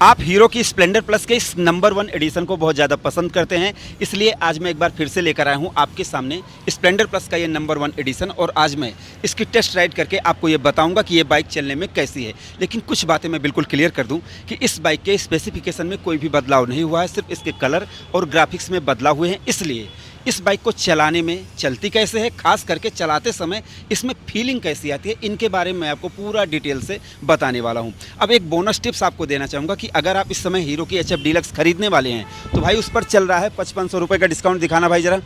आप हीरो की Splendor plus के इस नंबर 1 एडिशन को बहुत ज़्यादा पसंद करते हैं, इसलिए आज मैं एक बार फिर से लेकर आया हूं आपके सामने स्प्लेंडर प्लस का ये नंबर 1 एडिशन। और आज मैं इसकी टेस्ट राइड करके आपको ये बताऊंगा कि ये बाइक चलने में कैसी है। लेकिन कुछ बातें मैं बिल्कुल क्लियर कर दूं कि इस बाइक के स्पेसिफिकेशन में कोई भी बदलाव नहीं हुआ है, सिर्फ इसके कलर और ग्राफिक्स में बदलाव हुए हैं। इसलिए इस बाइक को चलाने में चलती कैसे है, खास करके चलाते समय इसमें फीलिंग कैसी आती है, इनके बारे में मैं आपको पूरा डिटेल से बताने वाला हूं। अब एक बोनस टिप्स आपको देना चाहूँगा कि अगर आप इस समय हीरो की HF डीलक्स खरीदने वाले हैं तो भाई उस पर चल रहा है 5500 रुपये का डिस्काउंट। दिखाना भाई ज़रा,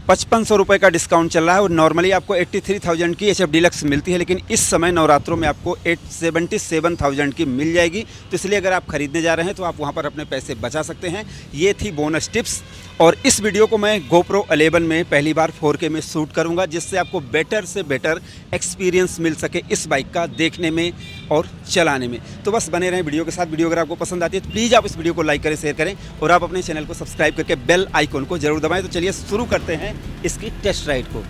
5500 रुपये का डिस्काउंट चल रहा है। और नॉर्मली आपको 83,000 की HF डीलक्स मिलती है, लेकिन इस समय नवरात्रों में आपको 77,000 की मिल जाएगी। तो इसलिए अगर आप खरीदने जा रहे हैं तो आप वहां पर अपने पैसे बचा सकते हैं। ये थी बोनस टिप्स। और इस वीडियो को मैं GoPro 11 में पहली बार 4K में शूट करूंगा, जिससे आपको बेटर से बेटर एक्सपीरियंस मिल सके इस बाइक का देखने में और चलाने में। तो बस बने रहें वीडियो के साथ। वीडियो अगर आपको पसंद आती है तो प्लीज़ आप इस वीडियो को लाइक करें, शेयर करें और आप अपने चैनल को सब्सक्राइब करके बेल आइकॉन को जरूर दबाएं। तो चलिए शुरू करते हैं इसकी टेस्ट राइड को।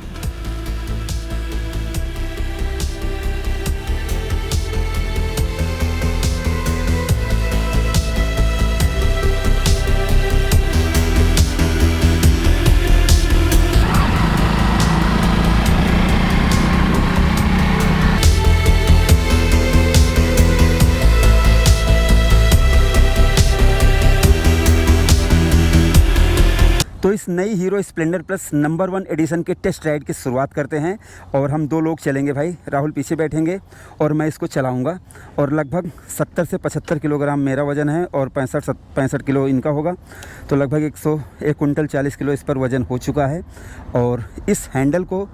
तो इस नई Hero Splendor Plus number 1 edition के टेस्ट राइड की शुरुआत करते हैं। और हम 2 लोग चलेंगे भाई, राहुल पीछे बैठेंगे और मैं इसको चलाऊंगा। और लगभग 70 से 75 किलोग्राम मेरा वज़न है और 65 किलो इनका होगा। तो लगभग 1 कुंटल 40 किलो इस पर वज़न हो चुका है। और इस हैंडल को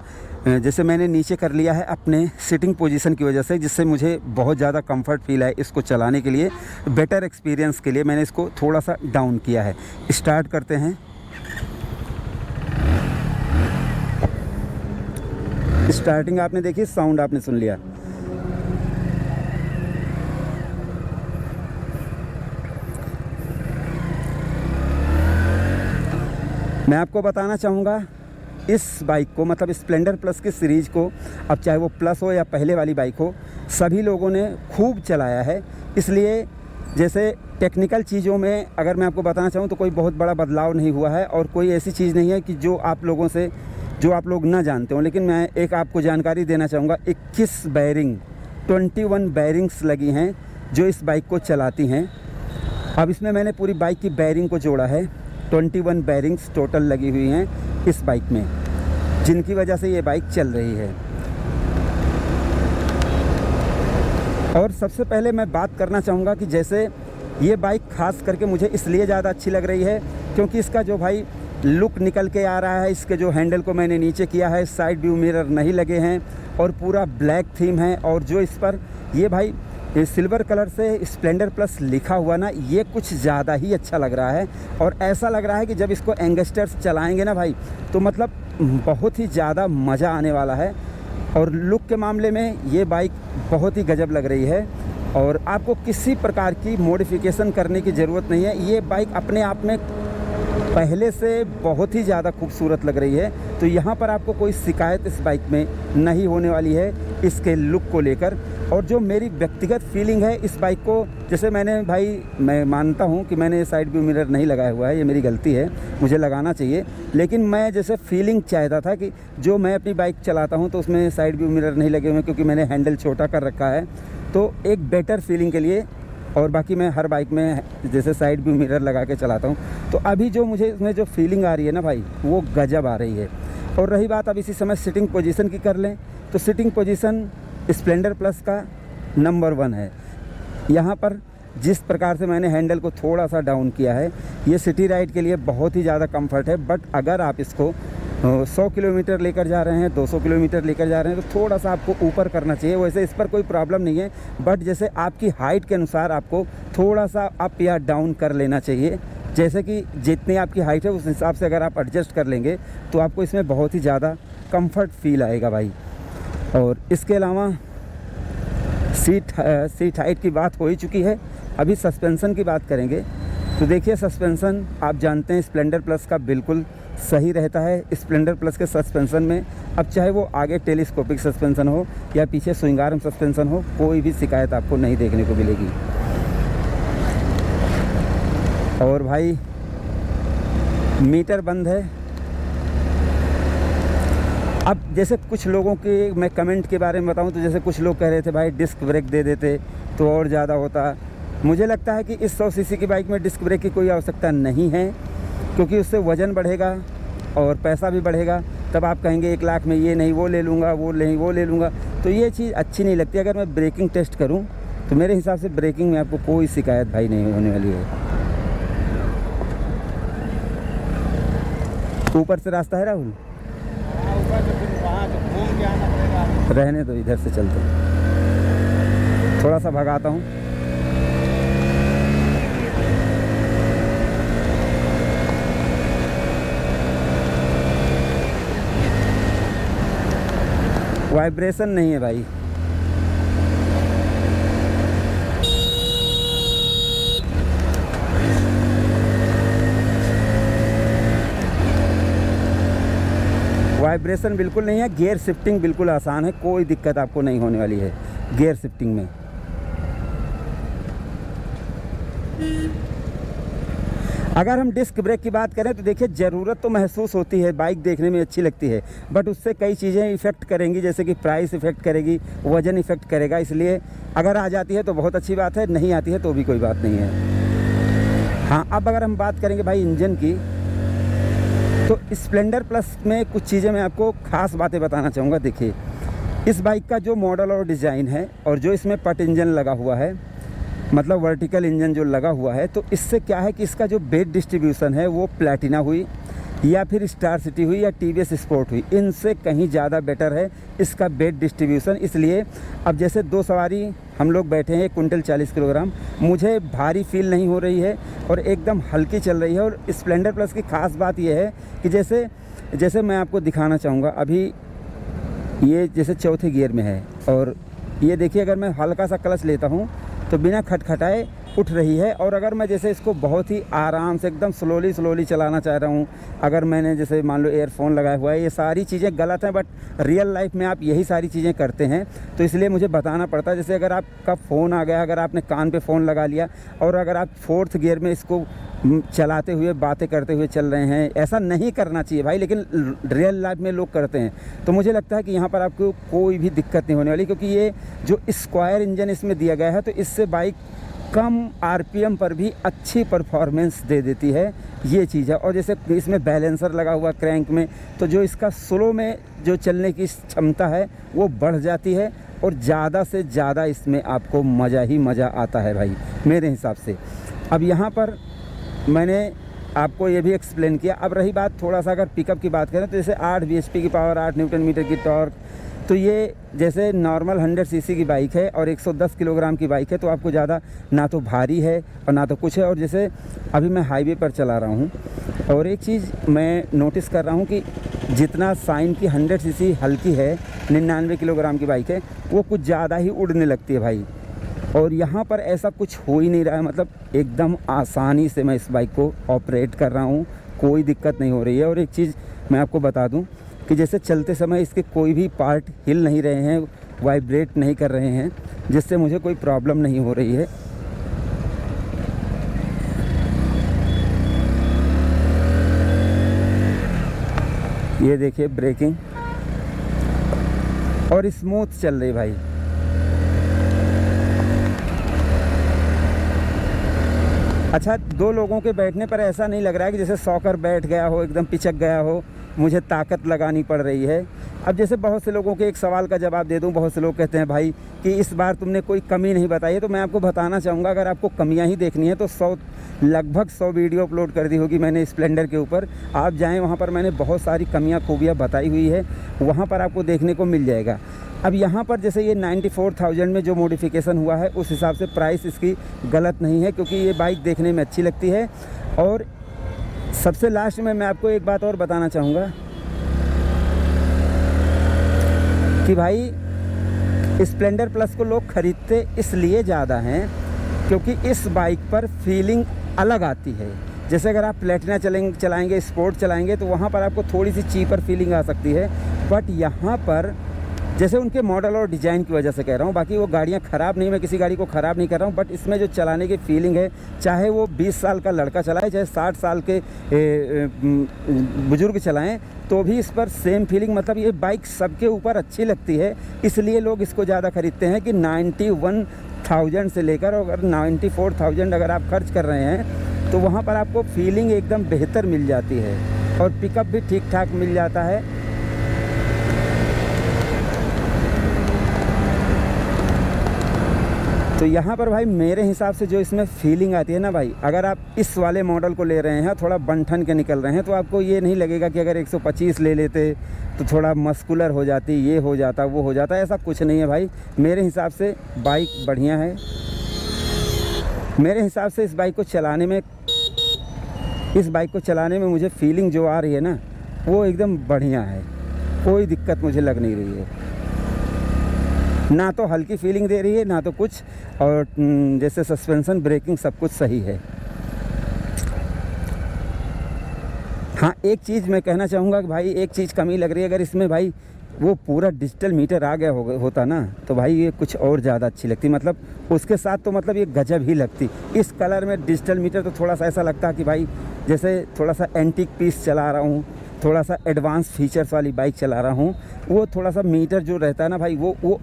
जैसे मैंने नीचे कर लिया है अपने सिटिंग पोजीशन की वजह से, जिससे मुझे बहुत ज़्यादा कंफर्ट फील है इसको चलाने के लिए। बेटर एक्सपीरियंस के लिए मैंने इसको थोड़ा सा डाउन किया है। स्टार्ट करते हैं। स्टार्टिंग आपने देखी, साउंड आपने सुन लिया। मैं आपको बताना चाहूँगा इस बाइक को, मतलब स्प्लेंडर प्लस की सीरीज़ को, अब चाहे वो प्लस हो या पहले वाली बाइक हो, सभी लोगों ने खूब चलाया है। इसलिए जैसे टेक्निकल चीज़ों में अगर मैं आपको बताना चाहूँ तो कोई बहुत बड़ा बदलाव नहीं हुआ है। और कोई ऐसी चीज़ नहीं है कि जो आप लोग ना जानते हो। लेकिन मैं एक आपको जानकारी देना चाहूँगा, 21 बैरिंग्स लगी हैं जो इस बाइक को चलाती हैं। अब इसमें मैंने पूरी बाइक की बैरिंग को जोड़ा है। 21 बैरिंग्स टोटल लगी हुई हैं इस बाइक में, जिनकी वजह से ये बाइक चल रही है। और सबसे पहले मैं बात करना चाहूँगा कि जैसे ये बाइक खास करके मुझे इसलिए ज़्यादा अच्छी लग रही है क्योंकि इसका जो भाई लुक निकल के आ रहा है। इसके जो हैंडल को मैंने नीचे किया है, साइड व्यू मिरर नहीं लगे हैं और पूरा ब्लैक थीम है। और जो इस पर ये भाई सिल्वर कलर से स्प्लेंडर प्लस लिखा हुआ ना, ये कुछ ज़्यादा ही अच्छा लग रहा है। और ऐसा लग रहा है कि जब इसको यंगस्टर्स चलाएंगे ना भाई, तो मतलब बहुत ही ज़्यादा मज़ा आने वाला है। और लुक के मामले में ये बाइक बहुत ही गजब लग रही है और आपको किसी प्रकार की मॉडिफिकेशन करने की ज़रूरत नहीं है। ये बाइक अपने आप में पहले से बहुत ही ज़्यादा खूबसूरत लग रही है। तो यहाँ पर आपको कोई शिकायत इस बाइक में नहीं होने वाली है इसके लुक को लेकर। और जो मेरी व्यक्तिगत फीलिंग है इस बाइक को, जैसे मैं मानता हूँ कि मैंने साइड व्यू मिरर नहीं लगाया हुआ है, ये मेरी गलती है, मुझे लगाना चाहिए। लेकिन मैं जैसे फीलिंग चाहता था कि जो मैं अपनी बाइक चलाता हूँ तो उसमें साइड व्यू मिरर नहीं लगे हुए क्योंकि मैंने हैंडल छोटा कर रखा है, तो एक बेटर फीलिंग के लिए। और बाकी मैं हर बाइक में जैसे साइड व्यू मिरर लगा के चलाता हूँ। तो अभी जो मुझे इसमें जो फीलिंग आ रही है ना भाई, वो गजब आ रही है। और रही बात अब इसी समय सिटिंग पोजीशन की कर लें, तो सिटिंग पोजीशन स्प्लेंडर प्लस का नंबर 1 है। यहाँ पर जिस प्रकार से मैंने हैंडल को थोड़ा सा डाउन किया है, ये सिटी राइड के लिए बहुत ही ज़्यादा कंफर्ट है। बट अगर आप इसको 100 किलोमीटर लेकर जा रहे हैं, 200 किलोमीटर लेकर जा रहे हैं, तो थोड़ा सा आपको ऊपर करना चाहिए। वैसे इस पर कोई प्रॉब्लम नहीं है, बट जैसे आपकी हाइट के अनुसार आपको थोड़ा सा अप या डाउन कर लेना चाहिए। जैसे कि जितनी आपकी हाइट है उस हिसाब से अगर आप एडजस्ट कर लेंगे तो आपको इसमें बहुत ही ज़्यादा कंफर्ट फील आएगा भाई। और इसके अलावा सीट हाइट की बात हो ही चुकी है। अभी सस्पेंसन की बात करेंगे। तो देखिए, सस्पेंसन आप जानते हैं स्प्लेंडर प्लस का बिल्कुल सही रहता है। स्प्लेंडर प्लस के सस्पेंसन में अब चाहे वो आगे टेलीस्कोपिक सस्पेंसन हो या पीछे स्विंग आर्म सस्पेंसन हो, कोई भी शिकायत आपको नहीं देखने को मिलेगी। और भाई मीटर बंद है। अब जैसे कुछ लोगों के मैं कमेंट के बारे में बताऊं तो जैसे कुछ लोग कह रहे थे भाई डिस्क ब्रेक दे देते तो और ज़्यादा होता। मुझे लगता है कि इस 100 सीसी की बाइक में डिस्क ब्रेक की कोई आवश्यकता नहीं है, क्योंकि उससे वज़न बढ़ेगा और पैसा भी बढ़ेगा। तब आप कहेंगे 1 लाख में ये नहीं वो ले लूँगा, वो नहीं वो ले लूँगा, तो ये चीज़ अच्छी नहीं लगती। अगर मैं ब्रेकिंग टेस्ट करूँ तो मेरे हिसाब से ब्रेकिंग में आपको कोई शिकायत भाई नहीं होने वाली है। ऊपर से रास्ता है राहुल? ऊपर से फिर वहाँ से घूम के आना पड़ेगा। रहने दो, इधर से चलते थोड़ा सा भगाता हूँ। वाइब्रेशन नहीं है भाई। वाइब्रेशन बिल्कुल नहीं है। गियर शिफ्टिंग बिल्कुल आसान है, कोई दिक्कत आपको नहीं होने वाली है गियर शिफ्टिंग में। अगर हम डिस्क ब्रेक की बात करें तो देखिए ज़रूरत तो महसूस होती है, बाइक देखने में अच्छी लगती है, बट उससे कई चीज़ें इफ़ेक्ट करेंगी, जैसे कि प्राइस इफ़ेक्ट करेगी, वज़न इफ़ेक्ट करेगा। इसलिए अगर आ जाती है तो बहुत अच्छी बात है, नहीं आती है तो भी कोई बात नहीं है। हाँ, अब अगर हम बात करेंगे भाई इंजन की, तो स्प्लेंडर प्लस में कुछ चीज़ें मैं आपको ख़ास बातें बताना चाहूँगा। देखिए इस बाइक का जो मॉडल और डिज़ाइन है और जो इसमें पट इंजन लगा हुआ है, मतलब वर्टिकल इंजन जो लगा हुआ है, तो इससे क्या है कि इसका जो वेट डिस्ट्रीब्यूशन है वो प्लैटिना हुई या फिर स्टार सिटी हुई या टीवीएस स्पोर्ट हुई, इनसे कहीं ज़्यादा बेटर है इसका वेट डिस्ट्रीब्यूशन। इसलिए अब जैसे 2 सवारी हम लोग बैठे हैं, 1 कुंटल 40 किलोग्राम, मुझे भारी फील नहीं हो रही है और एकदम हल्की चल रही है। और स्प्लेंडर प्लस की ख़ास बात यह है कि जैसे मैं आपको दिखाना चाहूँगा, अभी ये जैसे चौथे गियर में है और ये देखिए अगर मैं हल्का सा क्लच लेता हूँ तो बिना खटखटाए उठ रही है। और अगर मैं जैसे इसको बहुत ही आराम से एकदम स्लोली चलाना चाह रहा हूँ, अगर मैंने जैसे मान लो एयरफोन लगाया हुआ है, ये सारी चीज़ें गलत हैं, बट रियल लाइफ में आप यही सारी चीज़ें करते हैं, तो इसलिए मुझे बताना पड़ता है। जैसे अगर आपका फ़ोन आ गया, अगर आपने कान पे फ़ोन लगा लिया और अगर आप 4th गियर में इसको चलाते हुए बातें करते हुए चल रहे हैं, ऐसा नहीं करना चाहिए भाई, लेकिन रियल लाइफ में लोग करते हैं। तो मुझे लगता है कि यहाँ पर आपको कोई भी दिक्कत नहीं होने वाली, क्योंकि ये जो स्क्वायर इंजन इसमें दिया गया है तो इससे बाइक कम आरपीएम पर भी अच्छी परफॉर्मेंस दे देती है, ये चीज़ है। और जैसे इसमें बैलेंसर लगा हुआ क्रैंक में, तो जो इसका स्लो में जो चलने की क्षमता है वो बढ़ जाती है और ज़्यादा से ज़्यादा इसमें आपको मज़ा ही मज़ा आता है भाई, मेरे हिसाब से। अब यहाँ पर मैंने आपको ये भी एक्सप्लेन किया। अब रही बात थोड़ा सा अगर पिकअप की बात करें तो जैसे 8 bhp की पावर, 8 न्यूटन मीटर की टॉर्क, तो ये जैसे नॉर्मल 100 सीसी की बाइक है और 110 किलोग्राम की बाइक है, तो आपको ज़्यादा ना तो भारी है और ना तो कुछ है। और जैसे अभी मैं हाईवे पर चला रहा हूँ और एक चीज़ मैं नोटिस कर रहा हूँ कि जितना साइन की 100 सीसी हल्की है, 99 किलोग्राम की बाइक है, वो कुछ ज़्यादा ही उड़ने लगती है भाई। और यहाँ पर ऐसा कुछ हो ही नहीं रहा है, मतलब एकदम आसानी से मैं इस बाइक को ऑपरेट कर रहा हूँ, कोई दिक्कत नहीं हो रही है। और एक चीज़ मैं आपको बता दूँ कि जैसे चलते समय इसके कोई भी पार्ट हिल नहीं रहे हैं, वाइब्रेट नहीं कर रहे हैं, जिससे मुझे कोई प्रॉब्लम नहीं हो रही है। ये देखिए ब्रेकिंग और स्मूथ चल रही भाई। अच्छा, 2 लोगों के बैठने पर ऐसा नहीं लग रहा है कि जैसे सॉकर बैठ गया हो, एकदम पिचक गया हो, मुझे ताकत लगानी पड़ रही है। अब जैसे बहुत से लोगों के एक सवाल का जवाब दे दूं, बहुत से लोग कहते हैं भाई कि इस बार तुमने कोई कमी नहीं बताई है, तो मैं आपको बताना चाहूँगा अगर आपको कमियां ही देखनी है तो लगभग 100 वीडियो अपलोड कर दी होगी मैंने स्प्लेंडर के ऊपर। आप जाएँ, वहाँ पर मैंने बहुत सारी कमियाँ खूबियाँ बताई हुई है, वहाँ पर आपको देखने को मिल जाएगा। अब यहाँ पर जैसे ये 94,000 में जो मॉडिफिकेशन हुआ है उस हिसाब से प्राइस इसकी गलत नहीं है, क्योंकि ये बाइक देखने में अच्छी लगती है। और सबसे लास्ट में मैं आपको एक बात और बताना चाहूँगा कि भाई स्प्लेंडर प्लस को लोग ख़रीदते इसलिए ज़्यादा हैं क्योंकि इस बाइक पर फीलिंग अलग आती है। जैसे अगर आप प्लैटिना चलाएंगे, स्पोर्ट चलाएंगे, तो वहाँ पर आपको थोड़ी सी चीपर फीलिंग आ सकती है, बट यहाँ पर जैसे उनके मॉडल और डिज़ाइन की वजह से कह रहा हूँ। बाकी वो गाड़ियाँ ख़राब नहीं, मैं किसी गाड़ी को ख़राब नहीं कर रहा हूँ, बट इसमें जो चलाने की फीलिंग है, चाहे वो 20 साल का लड़का चलाए, चाहे 60 साल के बुज़ुर्ग चलाएं, तो भी इस पर सेम फीलिंग, मतलब ये बाइक सबके ऊपर अच्छी लगती है, इसलिए लोग इसको ज़्यादा ख़रीदते हैं कि 91,000 से लेकर अगर 94,000 अगर आप खर्च कर रहे हैं तो वहाँ पर आपको फीलिंग एकदम बेहतर मिल जाती है और पिकअप भी ठीक ठाक मिल जाता है। तो यहाँ पर भाई मेरे हिसाब से जो इसमें फीलिंग आती है ना भाई, अगर आप इस वाले मॉडल को ले रहे हैं, थोड़ा बन-ठन के निकल रहे हैं, तो आपको ये नहीं लगेगा कि अगर 125 ले लेते तो थोड़ा मस्कुलर हो जाती, ये हो जाता, वो हो जाता। ऐसा कुछ नहीं है भाई, मेरे हिसाब से बाइक बढ़िया है। मेरे हिसाब से इस बाइक को चलाने में मुझे फीलिंग जो आ रही है ना, वो एकदम बढ़िया है, कोई दिक्कत मुझे लग नहीं रही है। ना तो हल्की फीलिंग दे रही है, ना तो कुछ, और जैसे सस्पेंशन, ब्रेकिंग सब कुछ सही है। हाँ, एक चीज़ मैं कहना चाहूँगा कि भाई एक चीज़ कमी लग रही है, अगर इसमें भाई वो पूरा डिजिटल मीटर आ गया होता ना, तो भाई ये कुछ और ज़्यादा अच्छी लगती, मतलब उसके साथ तो मतलब ये गजब ही लगती। इस कलर में डिजिटल मीटर तो थोड़ा सा ऐसा लगता कि भाई जैसे थोड़ा सा एंटीक पीस चला रहा हूँ, थोड़ा सा एडवांस फीचर्स वाली बाइक चला रहा हूँ। वो थोड़ा सा मीटर जो रहता है ना भाई, वो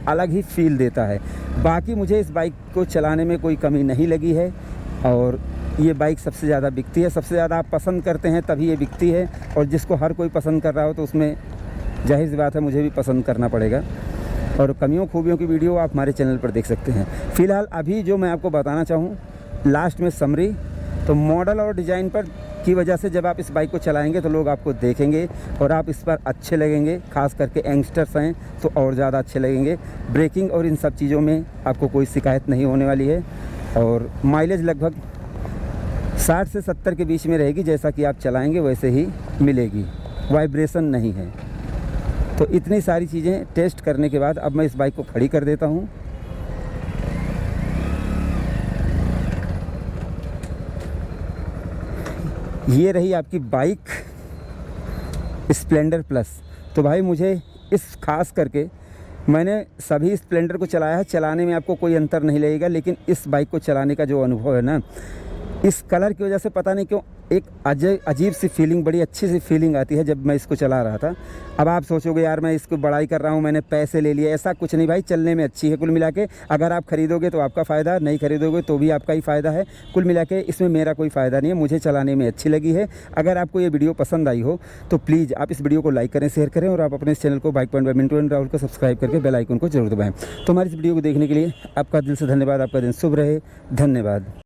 अलग ही फील देता है। बाकी मुझे इस बाइक को चलाने में कोई कमी नहीं लगी है, और ये बाइक सबसे ज़्यादा बिकती है। सबसे ज़्यादा आप पसंद करते हैं तभी ये बिकती है, और जिसको हर कोई पसंद कर रहा हो तो उसमें जाहिर सी बात है मुझे भी पसंद करना पड़ेगा। और कमियों खूबियों की वीडियो आप हमारे चैनल पर देख सकते हैं। फ़िलहाल अभी जो मैं आपको बताना चाहूँ लास्ट में समरी, तो मॉडल और डिज़ाइन पर की वजह से जब आप इस बाइक को चलाएंगे तो लोग आपको देखेंगे और आप इस पर अच्छे लगेंगे। ख़ास करके यंगस्टर्स हैं तो और ज़्यादा अच्छे लगेंगे। ब्रेकिंग और इन सब चीज़ों में आपको कोई शिकायत नहीं होने वाली है, और माइलेज लगभग 60 से 70 के बीच में रहेगी। जैसा कि आप चलाएंगे वैसे ही मिलेगी, वाइब्रेशन नहीं है। तो इतनी सारी चीज़ें टेस्ट करने के बाद अब मैं इस बाइक को खड़ी कर देता हूँ। ये रही आपकी बाइक स्प्लेंडर प्लस। तो भाई मुझे इस खास करके मैंने सभी स्प्लेंडर को चलाया है, चलाने में आपको कोई अंतर नहीं लगेगा, लेकिन इस बाइक को चलाने का जो अनुभव है ना, इस कलर की वजह से पता नहीं क्यों एक अजीब सी फीलिंग, बड़ी अच्छी सी फीलिंग आती है जब मैं इसको चला रहा था। अब आप सोचोगे यार मैं इसको बड़ाई कर रहा हूँ, मैंने पैसे ले लिए। ऐसा कुछ नहीं भाई, चलने में अच्छी है कुल मिला के। अगर आप ख़रीदोगे तो आपका फ़ायदा, नहीं खरीदोगे तो भी आपका ही फ़ायदा है। कुल मिला के इसमें मेरा कोई फ़ायदा नहीं है, मुझे चलाने में अच्छी लगी है। अगर आपको ये वीडियो पसंद आई हो तो प्लीज़ आप इस वीडियो को लाइक करें, शेयर करें, और आप अपने इस चैनल को bike point by Mintu and Rahul को सब्सक्राइब करके बेल आइकन को जरूर दबाएँ। तो हमारी इस वीडियो को देखने के लिए आपका दिल से धन्यवाद। आपका दिन शुभ रहे। धन्यवाद।